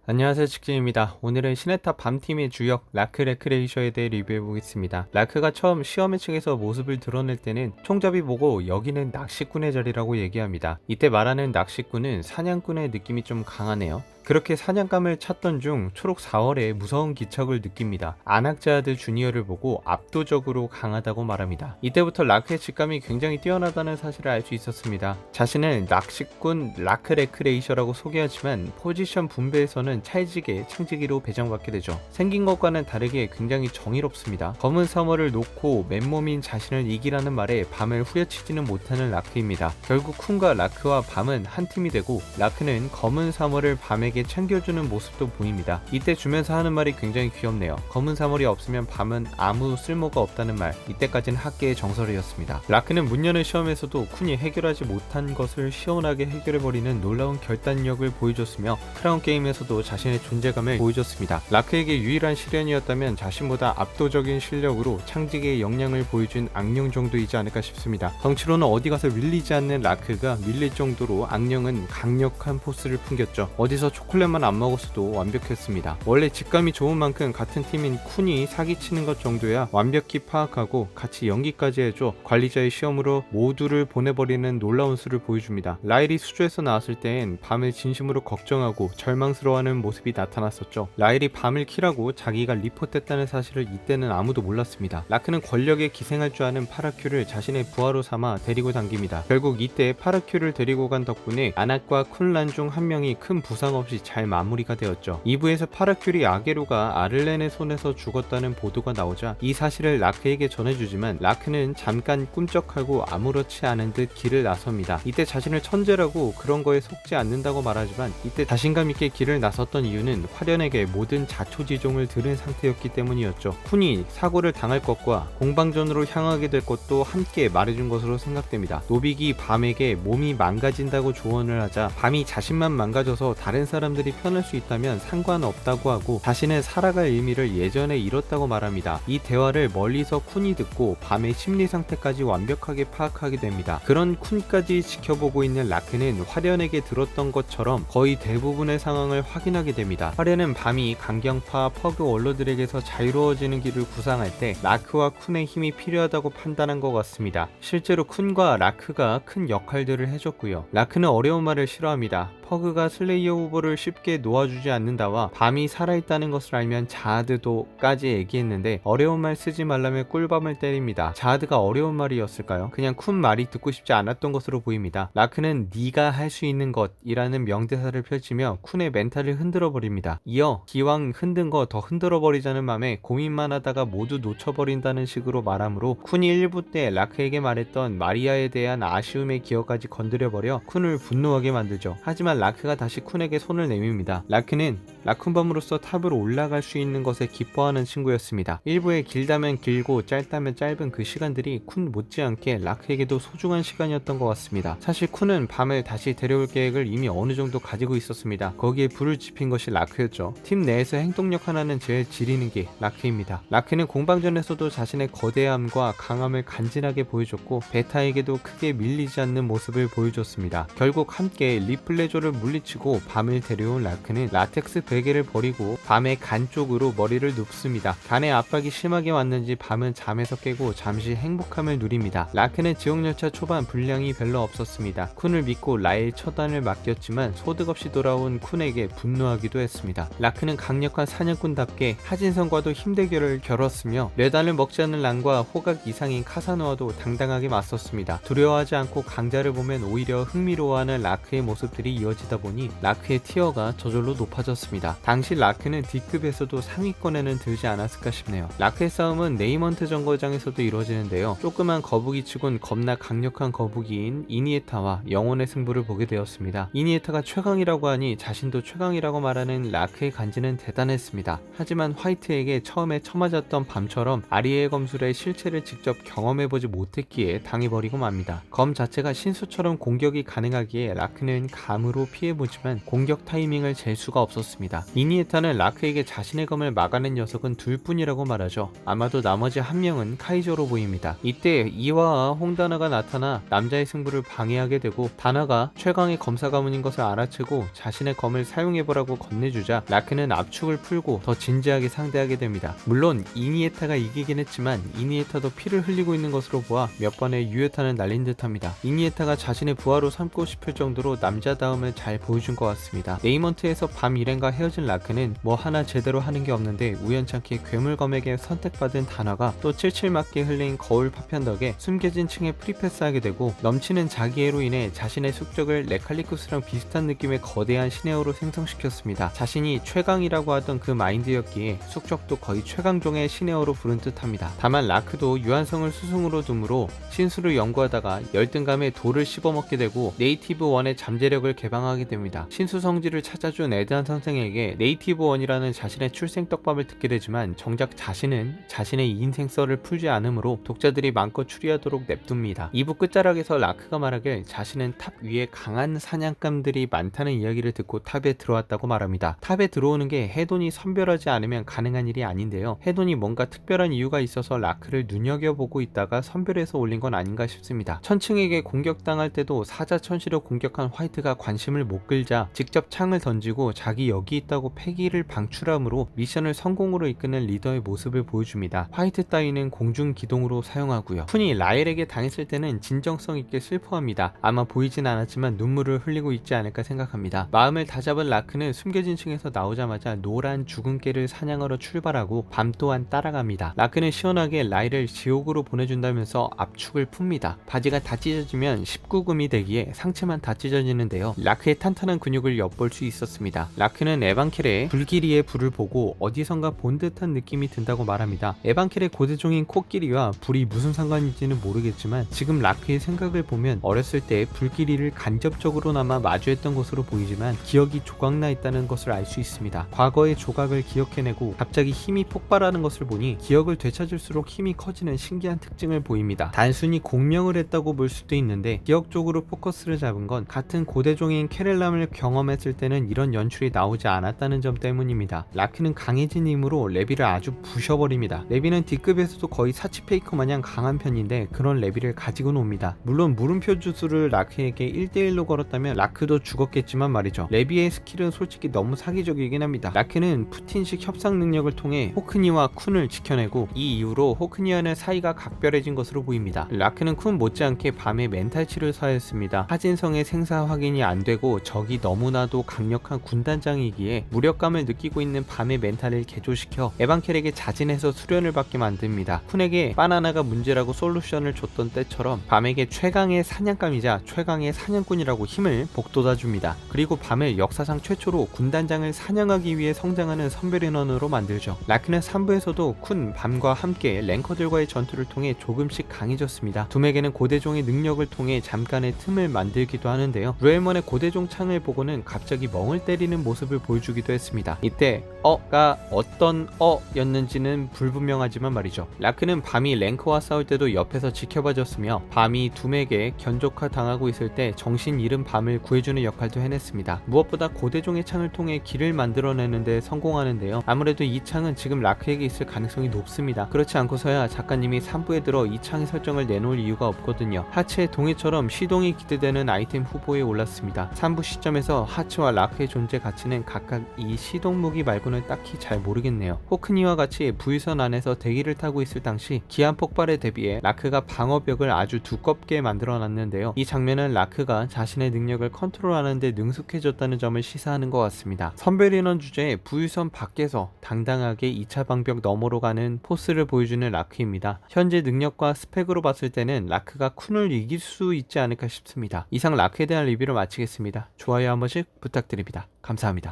안녕하세요, 치킨입니다. 오늘은 시네탑 밤팀의 주역 라크 레크레이셔에 대해 리뷰해보겠습니다. 라크가 처음 시험의 층에서 모습을 드러낼 때는 총잡이 보고 여기는 낚시꾼의 자리라고 얘기합니다. 이때 말하는 낚시꾼은 사냥꾼의 느낌이 좀 강하네요. 그렇게 사냥감을 찾던 중 초록 4월에 무서운 기척을 느낍니다. 안악자아드 주니어를 보고 압도적으로 강하다고 말합니다. 이때부터 라크의 직감이 굉장히 뛰어나다는 사실을 알 수 있었습니다. 자신을 낚시꾼 라크 레크레이셔라고 소개하지만 포지션 분배에서는 찰지게 창지기로 배정받게 되죠. 생긴 것과는 다르게 굉장히 정의롭습니다. 검은 사머를 놓고 맨몸인 자신을 이기라는 말에 밤을 후려치지는 못하는 라크입니다. 결국 쿤과 라크와 밤은 한 팀이 되고 라크는 검은 사머를 밤에게 챙겨주는 모습도 보입니다. 이때 주면서 하는 말이 굉장히 귀엽네요. 검은 사머리 없으면 밤은 아무 쓸모가 없다는 말. 이때까지는 학계의 정설이었습니다. 라크는 문연의 시험에서도 쿤이 해결하지 못한 것을 시원하게 해결해버리는 놀라운 결단력을 보여줬으며 크라운 게임에서도 자신의 존재감을 보여줬습니다. 라크에게 유일한 시련이었다면 자신보다 압도적인 실력으로 창직의 역량을 보여준 악령 정도이지 않을까 싶습니다. 덩치로는 어디 가서 밀리지 않는 라크가 밀릴 정도로 악령은 강력한 포스를 풍겼죠. 어디서 초콜릿만 안 먹었어도 완벽했습니다. 원래 직감이 좋은 만큼 같은 팀인 쿤이 사기치는 것 정도야 완벽히 파악하고 같이 연기까지 해줘 관리자의 시험으로 모두를 보내버리는 놀라운 수를 보여줍니다. 라일이 수조에서 나왔을 땐 밤을 진심으로 걱정하고 절망스러워하는 모습이 나타났었죠. 라일이 밤을 키라고 자기가 리포트했다는 사실을 이때는 아무도 몰랐습니다. 라크는 권력에 기생할 줄 아는 파라큐를 자신의 부하로 삼아 데리고 당깁니다. 결국 이때 파라큐를 데리고 간 덕분에 아낙과 쿤란 중 한 명이 큰 부상 없이 잘 마무리가 되었죠. 2부에서 파라큐리 아게로가 아를렌의 손에서 죽었다는 보도가 나오자 이 사실을 라크에게 전해주지만 라크는 잠깐 꿈쩍하고 아무렇지 않은 듯 길을 나섭니다. 이때 자신을 천재라고 그런 거에 속지 않는다고 말하지만 이때 자신감 있게 길을 나섰던 이유는 화련에게 모든 자초지종을 들은 상태였기 때문이었죠. 쿤이 사고를 당할 것과 공방전으로 향하게 될 것도 함께 말해준 것으로 생각됩니다. 노빅이 밤에게 몸이 망가진다고 조언을 하자 밤이 자신만 망가져서 다른 사람들이 편할 수 있다면 상관없다고 하고 자신은 살아갈 의미를 예전에 잃었다고 말합니다. 이 대화를 멀리서 쿤이 듣고 밤의 심리 상태까지 완벽하게 파악하게 됩니다. 그런 쿤까지 지켜보고 있는 라크는 화련에게 들었던 것처럼 거의 대부분의 상황을 확인하게 됩니다. 화련은 밤이 강경파 퍼그 원로들에게서 자유로워지는 길을 구상할 때 라크와 쿤의 힘이 필요하다고 판단한 것 같습니다. 실제로 쿤과 라크가 큰 역할들을 해줬고요. 라크는 어려운 말을 싫어합니다. 퍼그가 슬레이어 후보를 쉽게 놓아주지 않는다와 밤이 살아있다는 것을 알면 자하드도까지 얘기했는데 어려운 말 쓰지 말라며 꿀밤을 때립니다. 자하드가 어려운 말이었을까요? 그냥 쿤 말이 듣고 싶지 않았던 것으로 보입니다. 라크는 네가 할 수 있는 것이라는 명대사를 펼치며 쿤의 멘탈을 흔들어 버립니다. 이어 기왕 흔든 거 더 흔들어 버리자는 맘에 고민만 하다가 모두 놓쳐버린다는 식으로 말하므로 쿤이 1부 때 라크에게 말했던 마리아에 대한 아쉬움의 기억까지 건드려버려 쿤을 분노하게 만들죠. 하지만 라크가 다시 쿤에게 손을 내밉니다. 라크는 라쿤밤으로서 탑으로 올라갈 수 있는 것에 기뻐하는 친구였습니다. 1부에 길다면 길고 짧다면 짧은 그 시간들이 쿤 못지않게 라크에게도 소중한 시간이었던 것 같습니다. 사실 쿤은 밤을 다시 데려올 계획을 이미 어느 정도 가지고 있었습니다. 거기에 불을 지핀 것이 라크였죠. 팀 내에서 행동력 하나는 제일 지리는 게 라크입니다. 라크는 공방전에서도 자신의 거대함과 강함을 간지나게 보여줬고 베타에게도 크게 밀리지 않는 모습을 보여줬습니다. 결국 함께 리플레조를 물리치고 밤을 데려온 라크는 라텍스 베개를 버리고 밤의 간 쪽으로 머리를 눕습니다. 간의 압박이 심하게 왔는지 밤은 잠에서 깨고 잠시 행복함을 누립니다. 라크는 지옥열차 초반 분량이 별로 없었습니다. 쿤을 믿고 라일 처단을 맡겼지만 소득 없이 돌아온 쿤에게 분노하기도 했습니다. 라크는 강력한 사냥꾼답게 하진성과도 힘대결을 겨뤘으며 뇌단을 먹지 않는 란과 호각 이상인 카사노아도 당당하게 맞섰습니다. 두려워하지 않고 강자를 보면 오히려 흥미로워하는 라크의 모습들이 이어지다 보니 라크의 티어가 저절로 높아졌습니다. 당시 라크는 D급에서도 상위권에는 들지 않았을까 싶네요. 라크의 싸움은 네이먼트 정거장에서도 이루어지는데요. 조그만 거북이치곤 겁나 강력한 거북이인 이니에타와 영혼의 승부를 보게 되었습니다. 이니에타가 최강이라고 하니 자신도 최강이라고 말하는 라크의 간지는 대단했습니다. 하지만 화이트에게 처음에 처맞았던 밤처럼 아리의 검술의 실체를 직접 경험해보지 못했기에 당해버리고 맙니다. 검 자체가 신수처럼 공격이 가능하기에 라크는 감으로 피해보지만 공격 타이밍을 잴 수가 없었습니다. 있습니다. 이니에타는 라크에게 자신의 검을 막아낸 녀석은 둘뿐이라고 말하죠. 아마도 나머지 한 명은 카이저로 보입니다. 이때 이와와 홍다나가 나타나 남자의 승부를 방해하게 되고, 다나가 최강의 검사 가문인 것을 알아채고 자신의 검을 사용해보라고 건네주자 라크는 압축을 풀고 더 진지하게 상대하게 됩니다. 물론 이니에타가 이기긴 했지만 이니에타도 피를 흘리고 있는 것으로 보아 몇 번의 유효탄을 날린 듯합니다. 이니에타가 자신의 부하로 삼고 싶을 정도로 남자다움을 잘 보여준 것 같습니다. 네이먼트에서 밤 일행과 헤어진 라크는 뭐 하나 제대로 하는 게 없는데 우연찮게 괴물검에게 선택받은 다나가 또 칠칠맞게 흘린 거울 파편 덕에 숨겨진 층에 프리패스하게 되고, 넘치는 자기애로 인해 자신의 숙적을 레칼리쿠스랑 비슷한 느낌의 거대한 신에어로 생성시켰습니다. 자신이 최강이라고 하던 그 마인드였기에 숙적도 거의 최강종의 신에어로 부른 듯합니다. 다만 라크도 유한성을 스승으로 두므로 신수를 연구하다가 열등감에 돌을 씹어먹게 되고 네이티브 1의 잠재력을 개방하게 됩니다. 신수 성질을 찾아준 에드한 선생에게 네이티브 1이라는 자신의 출생떡밥을 듣게 되지만 정작 자신은 자신의 인생썰을 풀지 않으므로 독자들이 마음껏 추리하도록 냅둡니다. 2부 끝자락에서 라크가 말하길 자신은 탑 위에 강한 사냥감들이 많다는 이야기를 듣고 탑에 들어왔다고 말합니다. 탑에 들어오는 게 해돈이 선별하지 않으면 가능한 일이 아닌데요. 해돈이 뭔가 특별한 이유가 있어서 라크를 눈여겨보고 있다가 선별해서 올린 건 아닌가 싶습니다. 천층에게 공격당할 때도 사자천시로 공격한 화이트가 관심을 못 끌자 직접 창을 던지고 자기 여기 있다고 패기를 방출함으로 미션을 성공으로 이끄는 리더의 모습을 보여줍니다. 화이트 따위는 공중기동으로 사용하고요. 쿤이 라엘에게 당했을 때는 진정성 있게 슬퍼합니다. 아마 보이진 않았지만 눈물을 흘리고 있지 않을까 생각합니다. 마음을 다잡은 라크는 숨겨진 층에서 나오자마자 노란 죽은 깨를 사냥하러 출발하고 밤 또한 따라갑니다. 라크는 시원하게 라엘을 지옥으로 보내준다면서 압축을 풉니다. 바지가 다 찢어지면 19금이 되기에 상체만 다 찢어지는데요. 라크의 탄탄한 근육을 엿볼 수 있었습니다. 라크는 에반켈의 불길이의 불을 보고 어디선가 본 듯한 느낌이 든다고 말합니다. 에반켈의 고대종인 코끼리와 불이 무슨 상관인지는 모르겠지만 지금 라크의 생각을 보면 어렸을 때 불길이를 간접적으로나마 마주했던 것으로 보이지만 기억이 조각나 있다는 것을 알 수 있습니다. 과거의 조각을 기억해내고 갑자기 힘이 폭발하는 것을 보니 기억을 되찾을수록 힘이 커지는 신기한 특징을 보입니다. 단순히 공명을 했다고 볼 수도 있는데 기억 쪽으로 포커스를 잡은 건 같은 고대종인 케렐람을 경험했을 때는 이런 연출이 나오지 않았다는 점 때문입니다. 라크는 강해진 힘으로 레비를 아주 부셔버립니다. 레비는 D급에서도 거의 사치 페이커 마냥 강한 편인데 그런 레비를 가지고 놉니다. 물론 물음표 주술을 라크에게 1대1로 걸었다면 라크도 죽었겠지만 말이죠. 레비의 스킬은 솔직히 너무 사기적이긴 합니다. 라크는 푸틴식 협상 능력을 통해 호크니와 쿤을 지켜내고 이 이후로 호크니와는 사이가 각별해진 것으로 보입니다. 라크는 쿤 못지않게 밤에 멘탈치를 사했습니다. 하진성의 생사 확인이 안되고 적이 너무나도 강력한 군단장이기에 무력감을 느끼고 있는 밤의 멘탈을 개조시켜 에반켈에게 자진해서 수련을 받게 만듭니다. 쿤에게 바나나가 문제라고 솔루션을 줬던 때처럼 밤에게 최강의 사냥감이자 최강의 사냥꾼이라고 힘을 복돋아줍니다. 그리고 밤을 역사상 최초로 군단장을 사냥하기 위해 성장하는 선별인원으로 만들죠. 라크는 3부에서도 쿤, 밤과 함께 랭커들과의 전투를 통해 조금씩 강해졌습니다. 둠에게는 고대종의 능력을 통해 잠깐의 틈을 만들기도 하는데요. 루엘먼의 고대종 창을 보고는 갑자기 멍을 때리는 모습을 보여주기도 했습니다. 이때 가 어떤 였는지는 불분명하지만 말이죠. 라크는 밤이 랭커와 싸울 때도 옆에서 지켜봐줬으며 밤이 둠에게 견족화 당하고 있을 때 정신 잃은 밤을 구해주는 역할도 해냈습니다. 무엇보다 고대종의 창을 통해 길을 만들어내는데 성공하는데요. 아무래도 이 창은 지금 라크에게 있을 가능성이 높습니다. 그렇지 않고서야 작가님이 3부에 들어 이 창의 설정을 내놓을 이유가 없거든요. 하츠의 동해처럼 시동이 기대되는 아이템 후보에 올랐습니다. 3부 시점에서 하츠와 라크의 존재 가치는 각각 이 시동 무기 말고는 딱히 잘 모르겠네요. 호크니와 같이 부유선 안에서 대기를 타고 있을 당시 기한 폭발에 대비해 라크가 방어벽을 아주 두껍게 만들어놨는데요. 이 장면은 라크가 자신의 능력을 컨트롤하는 데 능숙해졌다는 점을 시사하는 것 같습니다. 선별인원 주제에 부유선 밖에서 당당하게 2차 방벽 너머로 가는 포스를 보여주는 라크입니다. 현재 능력과 스펙으로 봤을 때는 라크가 쿤을 이길 수 있지 않을까 싶습니다. 이상 라크에 대한 리뷰를 마치겠습니다. 좋아요 한 번씩 부탁드립니다. 감사합니다.